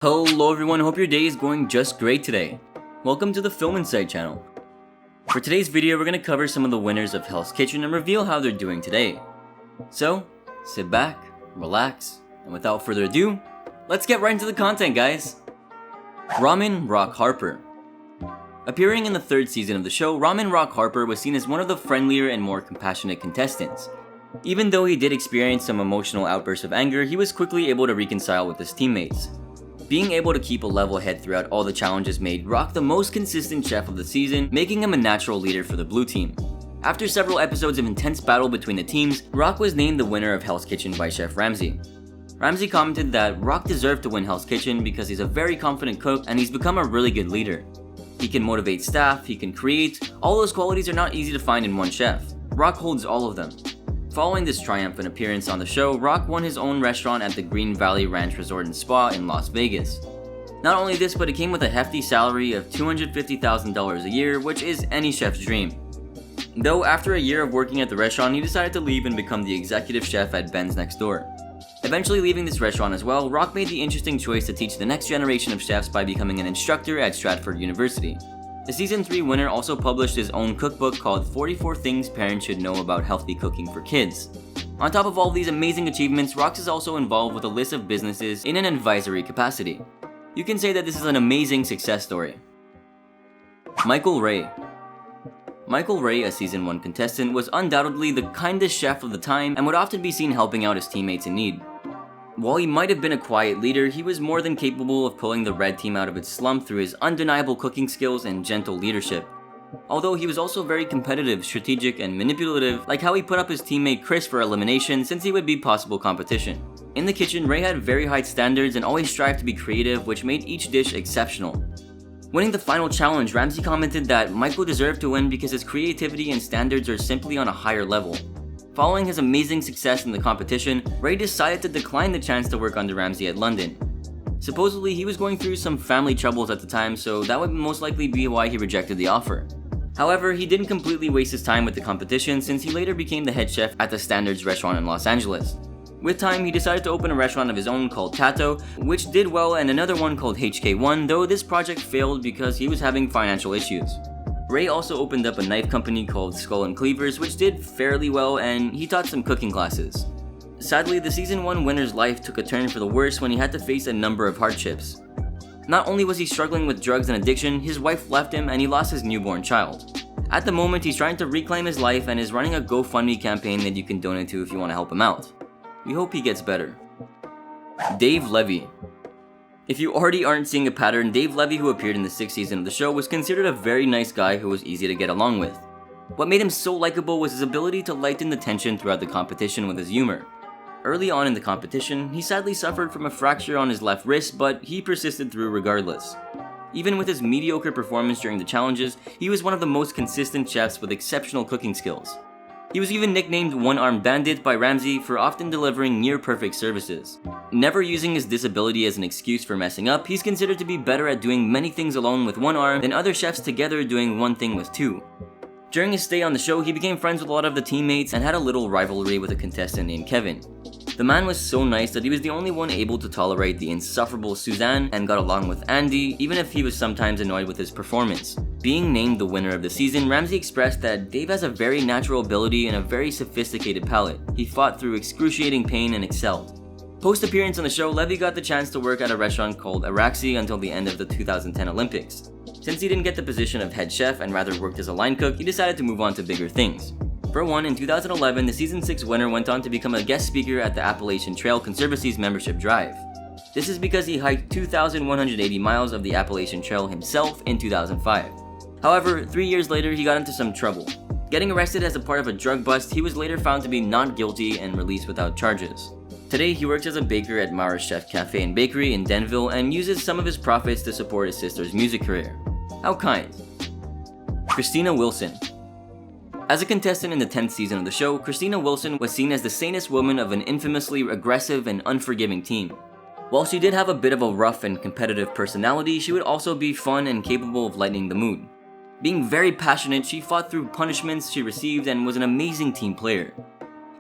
Hello everyone, hope your day is going just great today. Welcome to the Film Insight channel. For today's video, we're going to cover some of the winners of Hell's Kitchen and reveal how they're doing today. So, sit back, relax, and without further ado, let's get right into the content, guys! Ramen Rock Harper. Appearing in the third season of the show, Ramen Rock Harper was seen as one of the friendlier and more compassionate contestants. Even though he did experience some emotional outbursts of anger, he was quickly able to reconcile with his teammates. Being able to keep a level head throughout all the challenges made Rock the most consistent chef of the season, making him a natural leader for the blue team. After several episodes of intense battle between the teams, Rock was named the winner of Hell's Kitchen by Chef Ramsay. Ramsay commented that Rock deserved to win Hell's Kitchen because he's a very confident cook and he's become a really good leader. He can motivate staff, he can create, all those qualities are not easy to find in one chef. Rock holds all of them. Following this triumphant appearance on the show, Rock won his own restaurant at the Green Valley Ranch Resort and Spa in Las Vegas. Not only this, but it came with a hefty salary of $250,000 a year, which is any chef's dream. Though after a year of working at the restaurant, he decided to leave and become the executive chef at Ben's Next Door. Eventually leaving this restaurant as well, Rock made the interesting choice to teach the next generation of chefs by becoming an instructor at Stratford University. The Season 3 winner also published his own cookbook called 44 Things Parents Should Know About Healthy Cooking for Kids. On top of all these amazing achievements, Rox is also involved with a list of businesses in an advisory capacity. You can say that this is an amazing success story. Michael Ray. Michael Ray, a Season 1 contestant, was undoubtedly the kindest chef of the time and would often be seen helping out his teammates in need. While he might have been a quiet leader, he was more than capable of pulling the red team out of its slump through his undeniable cooking skills and gentle leadership. Although he was also very competitive, strategic, and manipulative, like how he put up his teammate Chris for elimination since he would be possible competition. In the kitchen, Ray had very high standards and always strived to be creative, which made each dish exceptional. Winning the final challenge, Ramsay commented that Michael deserved to win because his creativity and standards are simply on a higher level. Following his amazing success in the competition, Ray decided to decline the chance to work under Ramsay at London. Supposedly, he was going through some family troubles at the time, so that would most likely be why he rejected the offer. However, he didn't completely waste his time with the competition since he later became the head chef at the Standards restaurant in Los Angeles. With time, he decided to open a restaurant of his own called Tato, which did well, and another one called HK1, though this project failed because he was having financial issues. Ray also opened up a knife company called Skull and Cleavers, which did fairly well, and he taught some cooking classes. Sadly, the Season 1 winner's life took a turn for the worse when he had to face a number of hardships. Not only was he struggling with drugs and addiction, his wife left him and he lost his newborn child. At the moment, he's trying to reclaim his life and is running a GoFundMe campaign that you can donate to if you want to help him out. We hope he gets better. Dave Levy. If you already aren't seeing a pattern, Dave Levy, who appeared in the 6th season of the show, was considered a very nice guy who was easy to get along with. What made him so likable was his ability to lighten the tension throughout the competition with his humor. Early on in the competition, he sadly suffered from a fracture on his left wrist, but he persisted through regardless. Even with his mediocre performance during the challenges, he was one of the most consistent chefs with exceptional cooking skills. He was even nicknamed One-Armed Bandit by Ramsay for often delivering near-perfect services. Never using his disability as an excuse for messing up, he's considered to be better at doing many things alone with one arm than other chefs together doing one thing with two. During his stay on the show, he became friends with a lot of the teammates and had a little rivalry with a contestant named Kevin. The man was so nice that he was the only one able to tolerate the insufferable Suzanne and got along with Andy, even if he was sometimes annoyed with his performance. Being named the winner of the season, Ramsay expressed that Dave has a very natural ability and a very sophisticated palate. He fought through excruciating pain and excelled. Post-appearance on the show, Levy got the chance to work at a restaurant called Araxi until the end of the 2010 Olympics. Since he didn't get the position of head chef and rather worked as a line cook, he decided to move on to bigger things. For one, in 2011, the Season 6 winner went on to become a guest speaker at the Appalachian Trail Conservancy's membership drive. This is because he hiked 2,180 miles of the Appalachian Trail himself in 2005. However, 3 years later, he got into some trouble. Getting arrested as a part of a drug bust, he was later found to be not guilty and released without charges. Today, he works as a baker at Mara's Chef Cafe and Bakery in Denville and uses some of his profits to support his sister's music career. How kind. Christina Wilson. As a contestant in the 10th season of the show, Christina Wilson was seen as the sanest woman of an infamously aggressive and unforgiving team. While she did have a bit of a rough and competitive personality, she would also be fun and capable of lightening the mood. Being very passionate, she fought through punishments she received and was an amazing team player.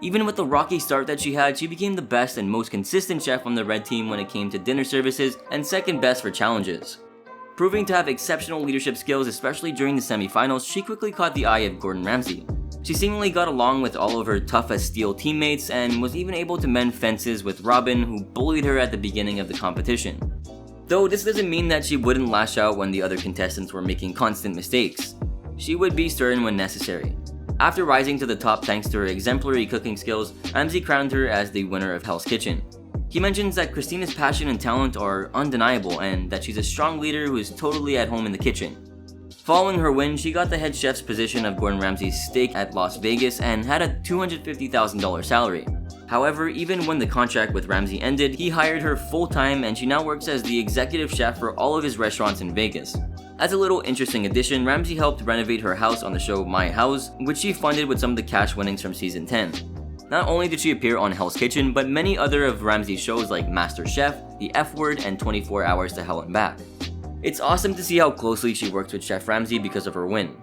Even with the rocky start that she had, she became the best and most consistent chef on the red team when it came to dinner services and second best for challenges. Proving to have exceptional leadership skills, especially during the semifinals, she quickly caught the eye of Gordon Ramsay. She seemingly got along with all of her tough as steel teammates and was even able to mend fences with Robin, who bullied her at the beginning of the competition. Though this doesn't mean that she wouldn't lash out when the other contestants were making constant mistakes. She would be stern when necessary. After rising to the top thanks to her exemplary cooking skills, Ramsay crowned her as the winner of Hell's Kitchen. He mentions that Christina's passion and talent are undeniable and that she's a strong leader who is totally at home in the kitchen. Following her win, she got the head chef's position of Gordon Ramsay's steak at Las Vegas and had a $250,000 salary. However, even when the contract with Ramsay ended, he hired her full-time and she now works as the executive chef for all of his restaurants in Vegas. As a little interesting addition, Ramsay helped renovate her house on the show My House, which she funded with some of the cash winnings from season 10. Not only did she appear on Hell's Kitchen, but many other of Ramsay's shows like Master Chef, The F Word, and 24 Hours to Hell and Back. It's awesome to see how closely she works with Chef Ramsay because of her win.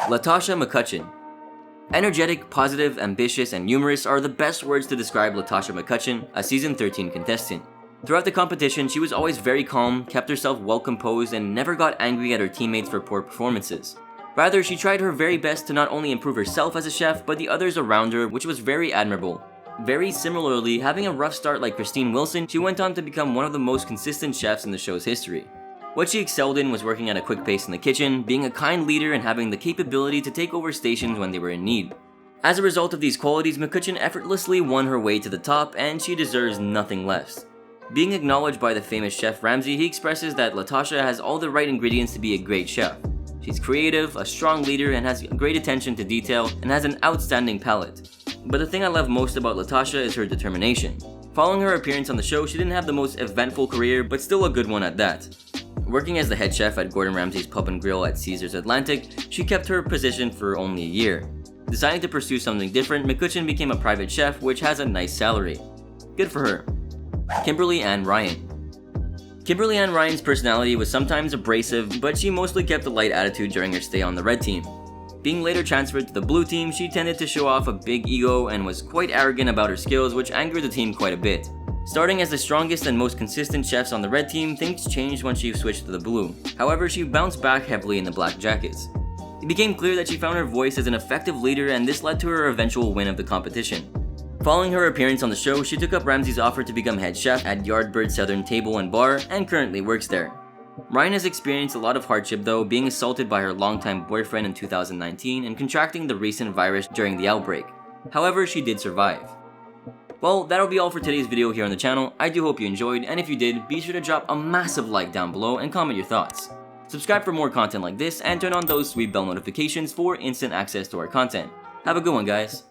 Latasha McCutcheon. Energetic, positive, ambitious, and humorous are the best words to describe Latasha McCutcheon, a season 13 contestant. Throughout the competition, she was always very calm, kept herself well composed, and never got angry at her teammates for poor performances. Rather, she tried her very best to not only improve herself as a chef, but the others around her, which was very admirable. Very similarly, having a rough start like Christine Wilson, she went on to become one of the most consistent chefs in the show's history. What she excelled in was working at a quick pace in the kitchen, being a kind leader, and having the capability to take over stations when they were in need. As a result of these qualities, McCutcheon effortlessly won her way to the top, and she deserves nothing less. Being acknowledged by the famous Chef Ramsay, he expresses that Latasha has all the right ingredients to be a great chef. She's creative, a strong leader, and has great attention to detail, and has an outstanding palate. But the thing I love most about Latasha is her determination. Following her appearance on the show, she didn't have the most eventful career, but still a good one at that. Working as the head chef at Gordon Ramsay's Pub and Grill at Caesars Atlantic, she kept her position for only a year. Deciding to pursue something different, McCutcheon became a private chef, which has a nice salary. Good for her. Kimberly Ann Ryan. Kimberly Ann Ryan's personality was sometimes abrasive, but she mostly kept a light attitude during her stay on the red team. Being later transferred to the blue team, she tended to show off a big ego and was quite arrogant about her skills, which angered the team quite a bit. Starting as the strongest and most consistent chefs on the red team, things changed when she switched to the blue. However, she bounced back heavily in the Black Jackets. It became clear that she found her voice as an effective leader, and this led to her eventual win of the competition. Following her appearance on the show, she took up Ramsay's offer to become head chef at Yardbird Southern Table and Bar and currently works there. Ryan has experienced a lot of hardship though, being assaulted by her longtime boyfriend in 2019 and contracting the recent virus during the outbreak. However, she did survive. Well, that'll be all for today's video here on the channel. I do hope you enjoyed, and if you did, be sure to drop a massive like down below and comment your thoughts. Subscribe for more content like this and turn on those sweet bell notifications for instant access to our content. Have a good one, guys.